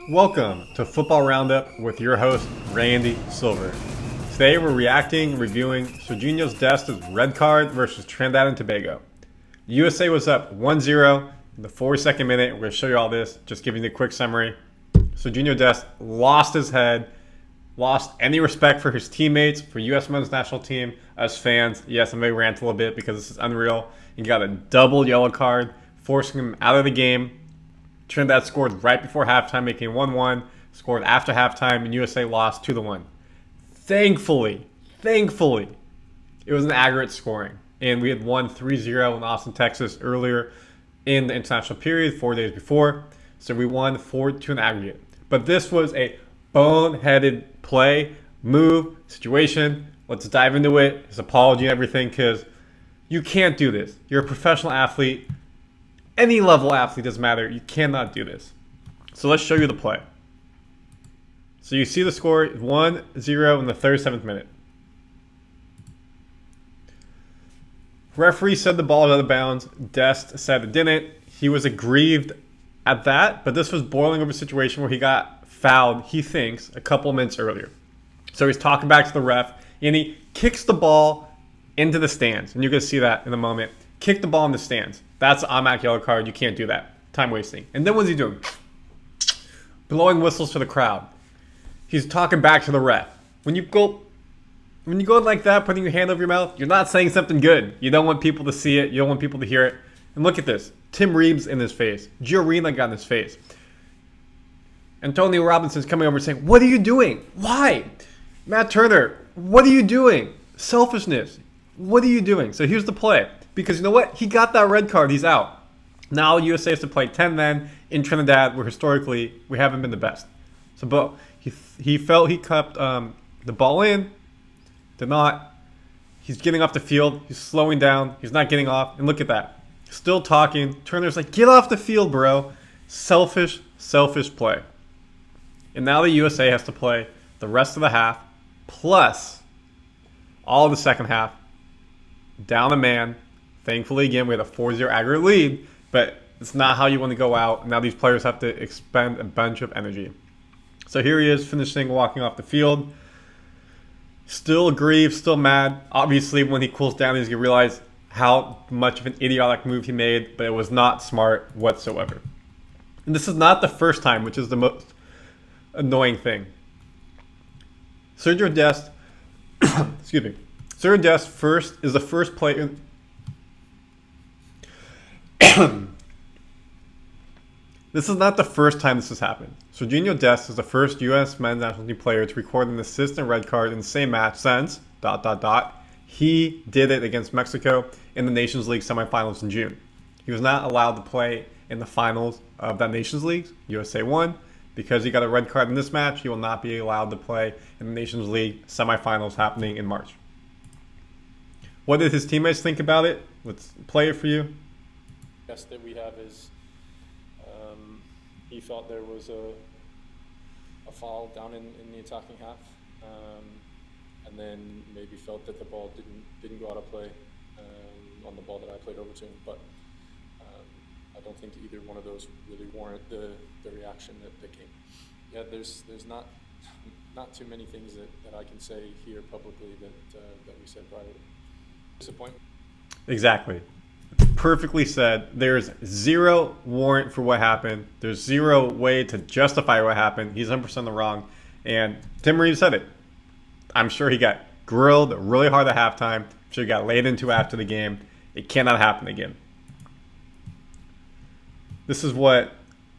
Welcome to Football Roundup with your host, Randy Silver. Today we're reviewing Sergino Dest Red Card versus Trinidad and Tobago. The USA was up 1-0 in the 42nd minute. We're going to show you all this, just giving you a quick summary. Sergino Dest lost his head, lost any respect for his teammates, for US men's national team, us fans. Yes, I may rant a little bit because this is unreal. He got a double yellow card, forcing him out of the game. Trinidad scored right before halftime, making 1-1. Scored after halftime, and USA lost 2-1. Thankfully, it was an aggregate scoring. And we had won 3-0 in Austin, Texas earlier in the international period, 4 days before. So we won 4-2 in aggregate. But this was a boneheaded play, move, situation. Let's dive into it. His apology and everything, because you can't do this. You're a professional athlete. Any level athlete, doesn't matter. You cannot do this. So let's show you the play. So you see the score, 1-0 in the 37th minute. Referee said the ball was out of bounds. Dest said it didn't. He was aggrieved at that, but this was boiling over a situation where he got fouled, he thinks, a couple minutes earlier. So he's talking back to the ref, and he kicks the ball into the stands. And you're going to see that in a moment. Kick the ball in the stands. That's an automatic yellow card. You can't do that. Time wasting. And then what's he doing? Blowing whistles for the crowd. He's talking back to the ref. When you go like that, putting your hand over your mouth, you're not saying something good. You don't want people to see it. You don't want people to hear it. And look at this. Tim Reeves in his face. Gio Reyna got in his face. Antonio Robinson's coming over saying, "What are you doing? Why? Matt Turner, what are you doing? Selfishness. What are you doing?" So here's the play. Because you know what? He got that red card. He's out. Now USA has to play 10 men in Trinidad, where historically we haven't been the best. So, but he felt he kept the ball in. Did not. He's getting off the field. He's slowing down. He's not getting off. And look at that. Still talking. Turner's like, "Get off the field, bro." Selfish play. And now the USA has to play the rest of the half, plus all of the second half, down a man. Thankfully, again, we had a 4-0 aggregate lead, but it's not how you want to go out. Now these players have to expend a bunch of energy. So here he is finishing, walking off the field. Still aggrieved, still mad. Obviously, when he cools down, he's going to realize how much of an idiotic move he made, but it was not smart whatsoever. And this is not the first time, which is the most annoying thing. Sergio Dest, excuse me. Sergio Dest is the first player. This is not the first time this has happened. Sergino Dest is the first U.S. men's national team player to record an assist and red card in the same match since ... He did it against Mexico in the Nations League Semi-Finals in June. He was not allowed to play in the finals of that Nations League. USA won. Because he got a red card in this match, he will not be allowed to play in the Nations League Semi-Finals happening in March. What did his teammates think about it? Let's play it for you. Guess that we have is he felt there was a foul down in the attacking half, and then maybe felt that the ball didn't go out of play on the ball that I played over to him. But I don't think either one of those really warrant the reaction that came. Yeah, there's not too many things that I can say here publicly that we said prior. Disappointment. Exactly. Perfectly said. There's zero warrant for what happened. There's zero way to justify what happened. He's 100% in the wrong. And Tim Reeves said it. I'm sure he got grilled really hard at halftime. I'm sure he got laid into after the game. It cannot happen again. This is what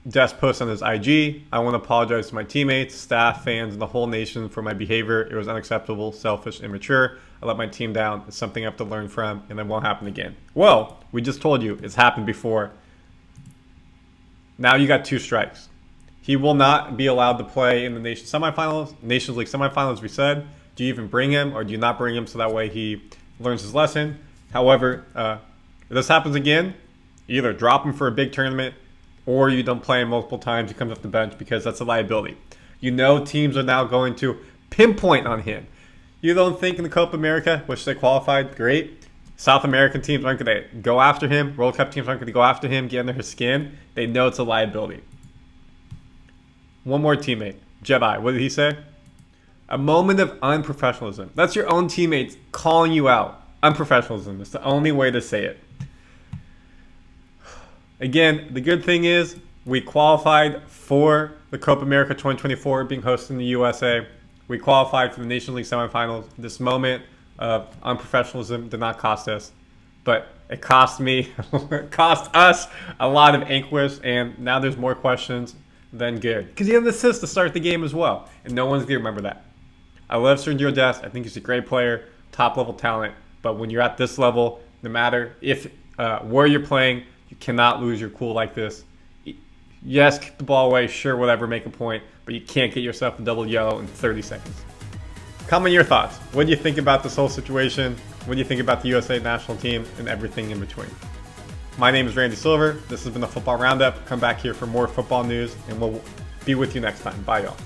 Dest posted on his IG. "I want to apologize to my teammates, staff, fans, and the whole nation for my behavior. It was unacceptable, selfish, immature. I let my team down. It's something I have to learn from, and it won't happen again." Well, we just told you it's happened before. Now you got 2 strikes. He will not be allowed to play in the Nations League Semi-Finals, we said. Do you even bring him, or do you not bring him so that way he learns his lesson? However, if this happens again, either drop him for a big tournament, or you don't play him multiple times. He comes off the bench because that's a liability. You know teams are now going to pinpoint on him. You don't think in the COPA America, which they qualified, great. South American teams aren't going to go after him. World Cup teams aren't going to go after him, get under his skin. They know it's a liability. One more teammate. Jedi, what did he say? A moment of unprofessionalism. That's your own teammates calling you out. Unprofessionalism is the only way to say it. Again, the good thing is we qualified for the COPA America 2024 being hosted in the USA. We qualified for the Nations League Semi-Finals. This moment of unprofessionalism did not cost us, but it cost me, it cost us a lot of anguish, and now there's more questions than good. Because he had an assist to start the game as well, and no one's going to remember that. I love Sergino Dest. I think he's a great player, top-level talent, but when you're at this level, no matter if where you're playing, you cannot lose your cool like this. Yes, kick the ball away, sure, whatever, make a point, but you can't get yourself a double yellow in 30 seconds. Comment your thoughts. What do you think about this whole situation? What do you think about the USA national team and everything in between? My name is Randy Silver. This has been the Football Roundup. Come back here for more football news, and we'll be with you next time. Bye, y'all.